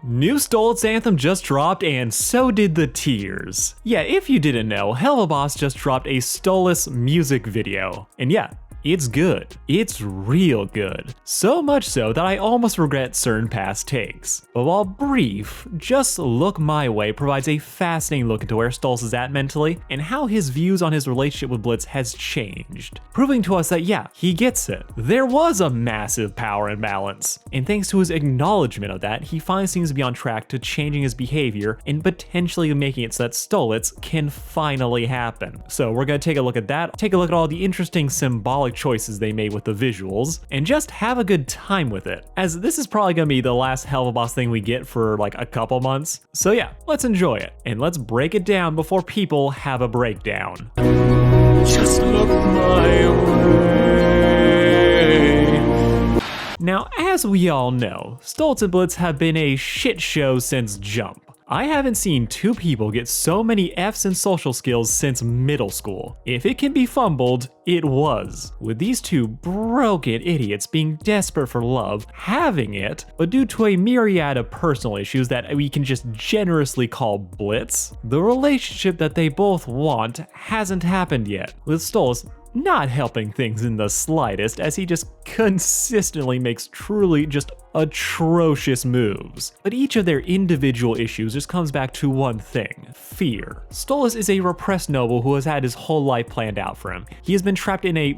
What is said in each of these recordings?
New Stolitz anthem just dropped, and so did the tears. Yeah, if you didn't know, Helluva just dropped a Stolitz music video. And yeah, it's good. It's real good. So much so that I almost regret certain past takes. But while brief, Just Look My Way provides a fascinating look into where Stolitz is at mentally and how his views on his relationship with Blitz has changed, proving to us that yeah, he gets it. There was a massive power imbalance, and thanks to his acknowledgement of that, he finally seems to be on track to changing his behavior and potentially making it so that Stolitz can finally happen. So we're gonna take a look at that, take a look at all the interesting symbolic choices they made with the visuals, and just have a good time with it, as this is probably gonna be the last Helluva thing we get for like a couple months. So yeah, let's enjoy it, and let's break it down before people have a breakdown. Just look my way. Now, as we all know, Stolitz and Blitz have been a shit show since jump. I haven't seen two people get so many F's in social skills since middle school. If it can be fumbled, it was. With these two broken idiots being desperate for love, having it, but due to a myriad of personal issues that we can just generously call Blitz, the relationship that they both want hasn't happened yet, with Stolitz not helping things in the slightest, as he just consistently makes truly just atrocious moves. But each of their individual issues just comes back to one thing: fear. Stolitz is a repressed noble who has had his whole life planned out for him. He has been trapped in a,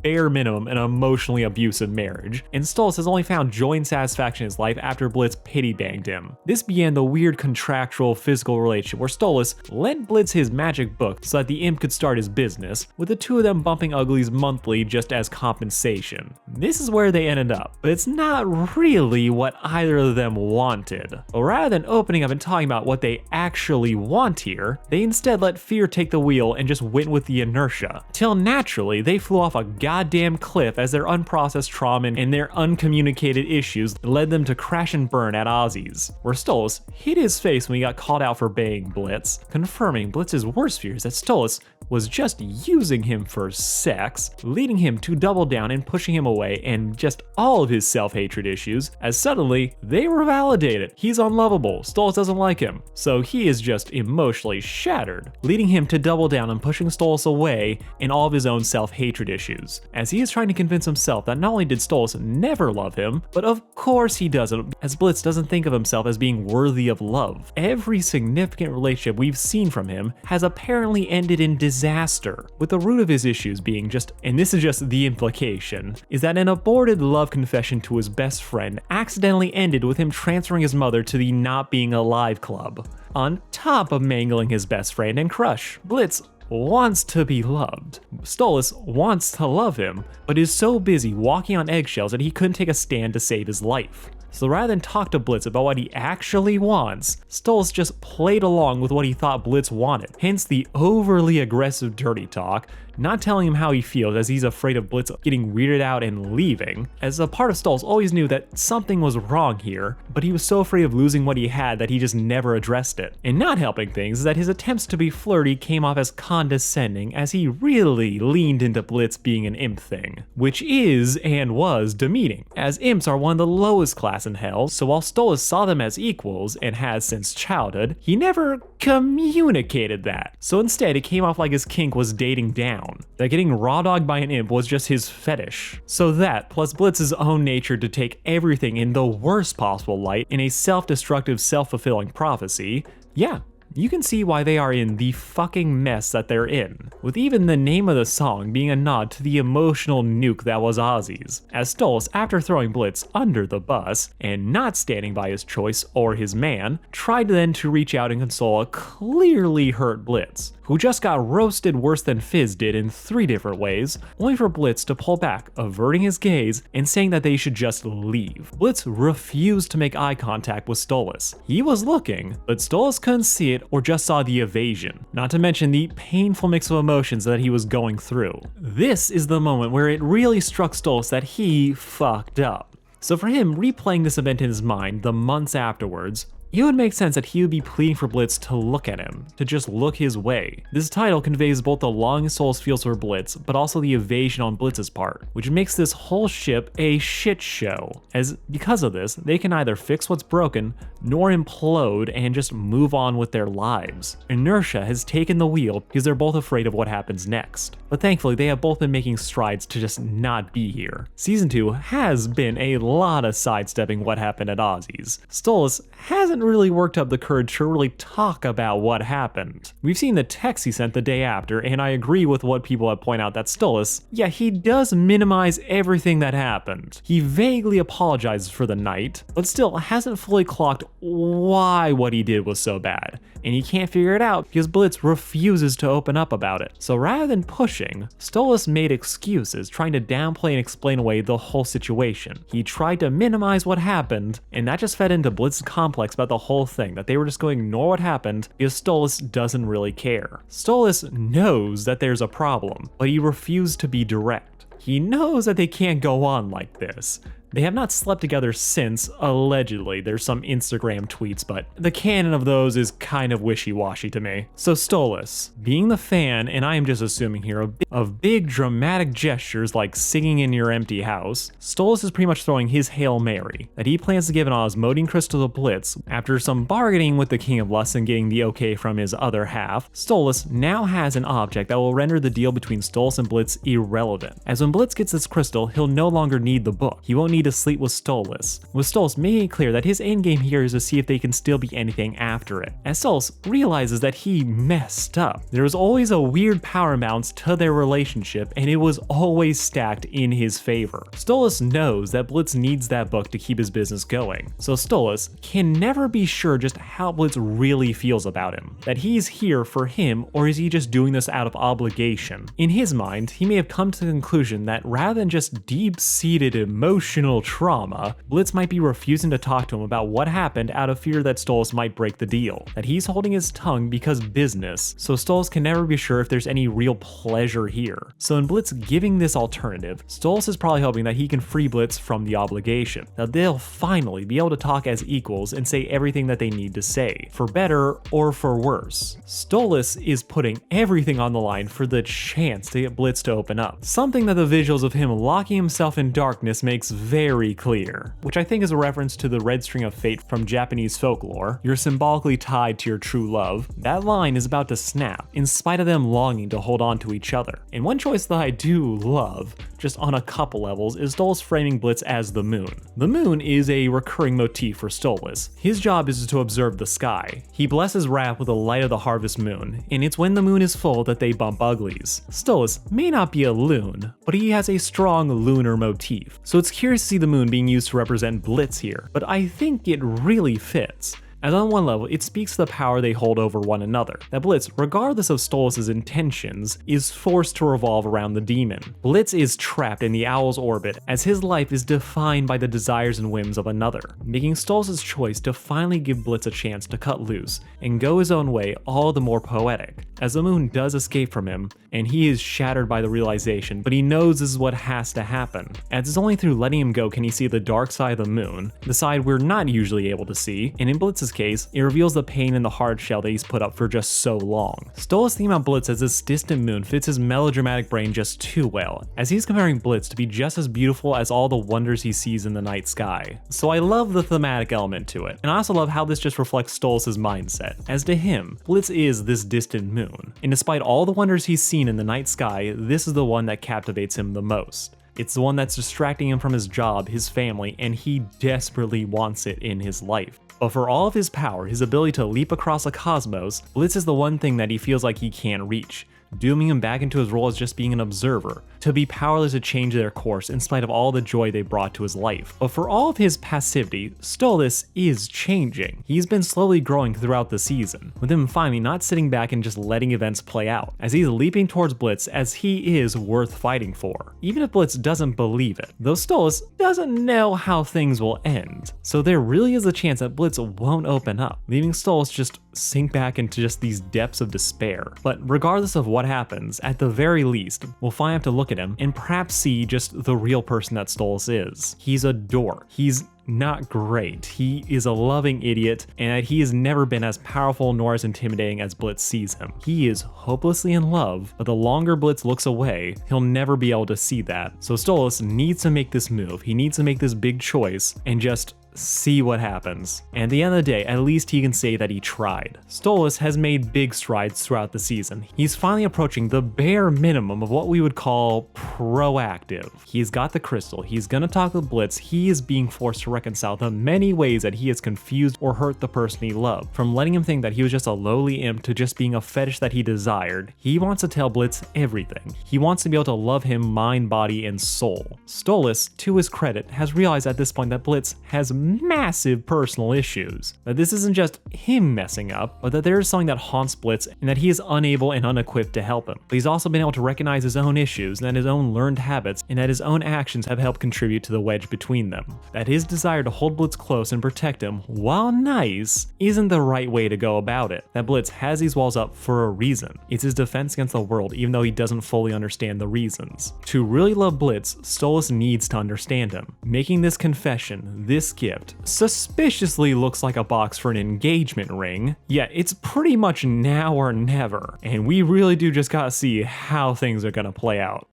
bare minimum, an emotionally abusive marriage, and Stolitz has only found joy and satisfaction in his life after Blitz pity banged him. This began the weird contractual physical relationship where Stolitz lent Blitz his magic book so that the imp could start his business, with the two of them bumping uglies monthly just as compensation. This is where they ended up, but it's not really what either of them wanted. But rather than opening up and talking about what they actually want here, they instead let fear take the wheel and just went with the inertia, till naturally they flew off a goddamn cliff as their unprocessed trauma and their uncommunicated issues led them to crash and burn at Ozzy's, where Stolitz hit his face when he got called out for banging Blitz, confirming Blitz's worst fears that Stolitz was just using him for sex, leading him to double down and pushing him away, and just all of his self-hatred issues, as suddenly they were validated. He's unlovable, Stolitz doesn't like him, so he is just emotionally shattered, leading him to double down and pushing Stolitz away in all of his own self-hatred issues, as he is trying to convince himself that not only did Stolitz never love him, but of course he doesn't, as Blitz doesn't think of himself as being worthy of love. Every significant relationship we've seen from him has apparently ended in disaster, with the root of his issues being just, and this is just the implication, is that an aborted love confession to his best friend accidentally ended with him transferring his mother to the Not Being Alive club, on top of mangling his best friend and crush. Blitz wants to be loved. Stolitz wants to love him, but is so busy walking on eggshells that he couldn't take a stand to save his life. So rather than talk to Blitz about what he actually wants, Stolitz just played along with what he thought Blitz wanted. Hence the overly aggressive dirty talk, not telling him how he feels as he's afraid of Blitz getting weirded out and leaving, as a part of Stolitz always knew that something was wrong here, but he was so afraid of losing what he had that he just never addressed it. And not helping things is that his attempts to be flirty came off as condescending, as he really leaned into Blitz being an imp thing, which is and was demeaning, as imps are one of the lowest class in hell, so while Stolitz saw them as equals, and has since childhood, he never communicated that. So instead it came off like his kink was dating down, that getting raw dogged by an imp was just his fetish. So that, plus Blitz's own nature to take everything in the worst possible light in a self-destructive, self-fulfilling prophecy, yeah, you can see why they are in the fucking mess that they're in, with even the name of the song being a nod to the emotional nuke that was Ozzy's, as Stolitz, after throwing Blitz under the bus and not standing by his choice or his man, tried then to reach out and console a clearly hurt Blitz, who just got roasted worse than Fizz did in 3 different ways, only for Blitz to pull back, averting his gaze and saying that they should just leave. Blitz refused to make eye contact with Stolitz. He was looking, but Stolitz couldn't see it or just saw the evasion, not to mention the painful mix of emotions that he was going through. This is the moment where it really struck Stolitz that he fucked up. So for him, replaying this event in his mind the months afterwards, it would make sense that he would be pleading for Blitz to look at him, to just look his way. This title conveys both the longing Stolitz feels for Blitz, but also the evasion on Blitz's part, which makes this whole ship a shit show, as because of this, they can neither fix what's broken, nor implode and just move on with their lives. Inertia has taken the wheel because they're both afraid of what happens next. But thankfully, they have both been making strides to just not be here. Season 2 has been a lot of sidestepping what happened at Ozzy's. Stolitz hasn't really worked up the courage to really talk about what happened. We've seen the text he sent the day after, and I agree with what people have pointed out that Stolitz, yeah, he does minimize everything that happened. He vaguely apologizes for the night, but still hasn't fully clocked why what he did was so bad, and he can't figure it out because Blitz refuses to open up about it. So rather than pushing, Stolitz made excuses, trying to downplay and explain away the whole situation. He tried to minimize what happened, and that just fed into Blitz's complex about the whole thing, that they were just going to ignore what happened because Stolitz doesn't really care. Stolitz knows that there's a problem, but he refused to be direct. He knows that they can't go on like this. They have not slept together since, allegedly. There's some Instagram tweets, but the canon of those is kind of wishy-washy to me. So Stolitz, being the fan, and I am just assuming here, of big dramatic gestures like singing in your empty house, Stolitz is pretty much throwing his Hail Mary, that he plans to give an osmoting crystal to Blitz after some bargaining with the King of Lust and getting the okay from his other half. Stolitz now has an object that will render the deal between Stolitz and Blitz irrelevant, as when Blitz gets this crystal, he'll no longer need the book. He won't need to sleep with Stolitz, with Stolitz making it clear that his endgame here is to see if they can still be anything after it. As Stolitz realizes that he messed up. There was always a weird power imbalance to their relationship, and it was always stacked in his favor. Stolitz knows that Blitz needs that book to keep his business going, so Stolitz can never be sure just how Blitz really feels about him. That he's here for him, or is he just doing this out of obligation? In his mind, he may have come to the conclusion that rather than just deep-seated emotional trauma, Blitz might be refusing to talk to him about what happened out of fear that Stolitz might break the deal, that he's holding his tongue because business, so Stolitz can never be sure if there's any real pleasure here. So in Blitz giving this alternative, Stolitz is probably hoping that he can free Blitz from the obligation, that they'll finally be able to talk as equals and say everything that they need to say, for better or for worse. Stolitz is putting everything on the line for the chance to get Blitz to open up, something that the visuals of him locking himself in darkness makes very clear, which I think is a reference to the red string of fate from Japanese folklore. You're symbolically tied to your true love. That line is about to snap, in spite of them longing to hold on to each other. And one choice that I do love, just on a couple levels, is Stolitz framing Blitz as the moon. The moon is a recurring motif for Stolitz. His job is to observe the sky. He blesses Raph with the light of the harvest moon, and it's when the moon is full that they bump uglies. Stolitz may not be a loon, but he has a strong lunar motif, so it's curious to see the moon being used to represent Blitz here, but I think it really fits. As on one level, it speaks to the power they hold over one another, that Blitz, regardless of Stolitz's intentions, is forced to revolve around the demon. Blitz is trapped in the owl's orbit, as his life is defined by the desires and whims of another, making Stolitz's choice to finally give Blitz a chance to cut loose and go his own way all the more poetic, as the moon does escape from him, and he is shattered by the realization, but he knows this is what has to happen, as it's only through letting him go can he see the dark side of the moon, the side we're not usually able to see, and in Blitz's case, it reveals the pain and the hard shell that he's put up for just so long. Stolitz's theme on Blitz as this distant moon fits his melodramatic brain just too well, as he's comparing Blitz to be just as beautiful as all the wonders he sees in the night sky. So I love the thematic element to it, and I also love how this just reflects Stolitz's mindset, as to him, Blitz is this distant moon, and despite all the wonders he's seen in the night sky, this is the one that captivates him the most. It's the one that's distracting him from his job, his family, and he desperately wants it in his life. But for all of his power, his ability to leap across a cosmos, Blitz is the one thing that he feels like he can't reach, dooming him back into his role as just being an observer, to be powerless to change their course in spite of all the joy they brought to his life. But for all of his passivity, Stolitz is changing. He's been slowly growing throughout the season, with him finally not sitting back and just letting events play out, as he's leaping towards Blitz as he is worth fighting for, even if Blitz doesn't believe it, though Stolitz doesn't know how things will end. So there really is a chance that Blitz won't open up, leaving Stolitz just sink back into just these depths of despair. But regardless of what happens, at the very least, we'll finally have to look at him and perhaps see just the real person that Stolitz is. He's a dork. He's not great. He is a loving idiot, and he has never been as powerful nor as intimidating as Blitz sees him. He is hopelessly in love, but the longer Blitz looks away, he'll never be able to see that. So Stolitz needs to make this move. He needs to make this big choice and just see what happens. And at the end of the day, at least he can say that he tried. Stolitz has made big strides throughout the season. He's finally approaching the bare minimum of what we would call proactive. He's got the crystal, he's gonna talk with Blitz, he is being forced to reconcile the many ways that he has confused or hurt the person he loved. From letting him think that he was just a lowly imp to just being a fetish that he desired, he wants to tell Blitz everything. He wants to be able to love him mind, body, and soul. Stolitz, to his credit, has realized at this point that Blitz has massive personal issues. That this isn't just him messing up, but that there is something that haunts Blitz and that he is unable and unequipped to help him. But he's also been able to recognize his own issues and that his own learned habits and that his own actions have helped contribute to the wedge between them. That his desire to hold Blitz close and protect him, while nice, isn't the right way to go about it. That Blitz has these walls up for a reason. It's his defense against the world, even though he doesn't fully understand the reasons. To really love Blitz, Stolitz needs to understand him. Making this confession, this gift, suspiciously looks like a box for an engagement ring, yet it's pretty much now or never, and we really do just gotta see how things are gonna play out.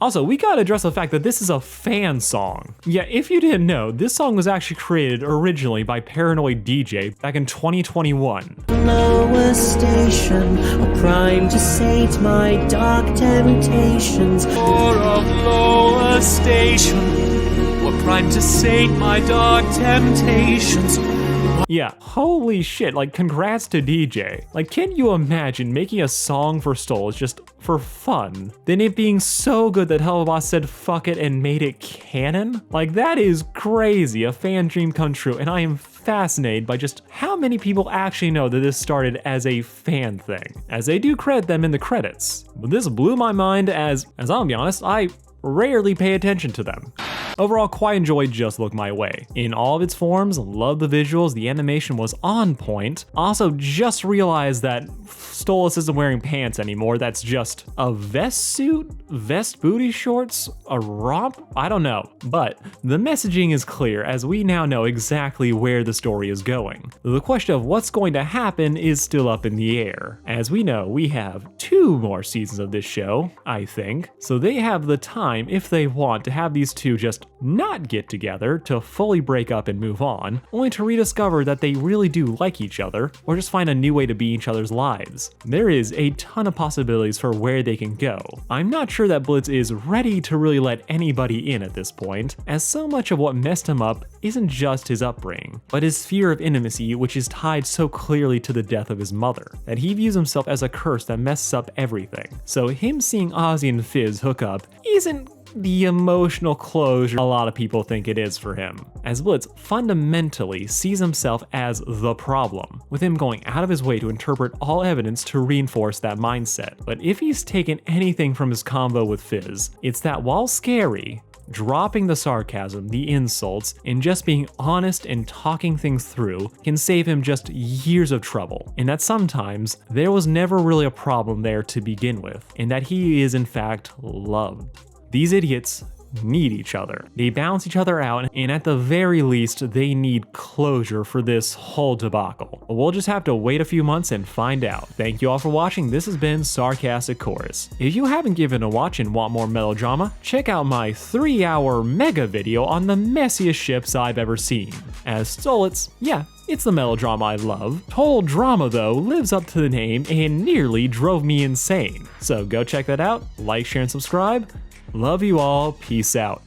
Also, we gotta address the fact that this is a fan song. Yeah, if you didn't know, this song was actually created originally by Paranoid DJ back in 2021. Lower station, a crime to sate my dark temptations. Or of lower station, or crime to sate my dark temptations. Yeah, holy shit, like congrats to DJ. Like, can you imagine making a song for Stolitz just for fun, then it being so good that Helluva said fuck it and made it canon? Like, that is crazy, a fan dream come true, and I am fascinated by just how many people actually know that this started as a fan thing, as they do credit them in the credits. But this blew my mind as I'm gonna be honest, I rarely pay attention to them. Overall, quite enjoyed Just Look My Way. In all of its forms, love the visuals, the animation was on point. Also, just realized that Stolitz isn't wearing pants anymore, that's just a vest suit? Vest booty shorts? A romp? I don't know. But the messaging is clear as we now know exactly where the story is going. The question of what's going to happen is still up in the air. As we know, we have 2 more seasons of this show, I think, so they have the time, if they want, to have these two just not get together, to fully break up and move on, only to rediscover that they really do like each other, or just find a new way to be in each other's lives. There is a ton of possibilities for where they can go. I'm not sure that Blitz is ready to really let anybody in at this point, as so much of what messed him up isn't just his upbringing, but his fear of intimacy, which is tied so clearly to the death of his mother, that he views himself as a curse that messes up everything. So him seeing Ozzy and Fizz hook up isn't the emotional closure a lot of people think it is for him, as Blitz fundamentally sees himself as the problem, with him going out of his way to interpret all evidence to reinforce that mindset. But if he's taken anything from his combo with Fizz, it's that while scary, dropping the sarcasm, the insults, and just being honest and talking things through can save him just years of trouble, and that sometimes there was never really a problem there to begin with, and that he is in fact loved. These idiots need each other. They balance each other out, and at the very least, they need closure for this whole debacle. We'll just have to wait a few months and find out. Thank you all for watching. This has been Sarcastic Chorus. If you haven't given a watch and want more melodrama, check out my 3-hour mega video on the messiest ships I've ever seen. As Stolitz, yeah, it's the melodrama I love. Total drama though lives up to the name and nearly drove me insane. So go check that out, like, share, and subscribe. Love you all, peace out.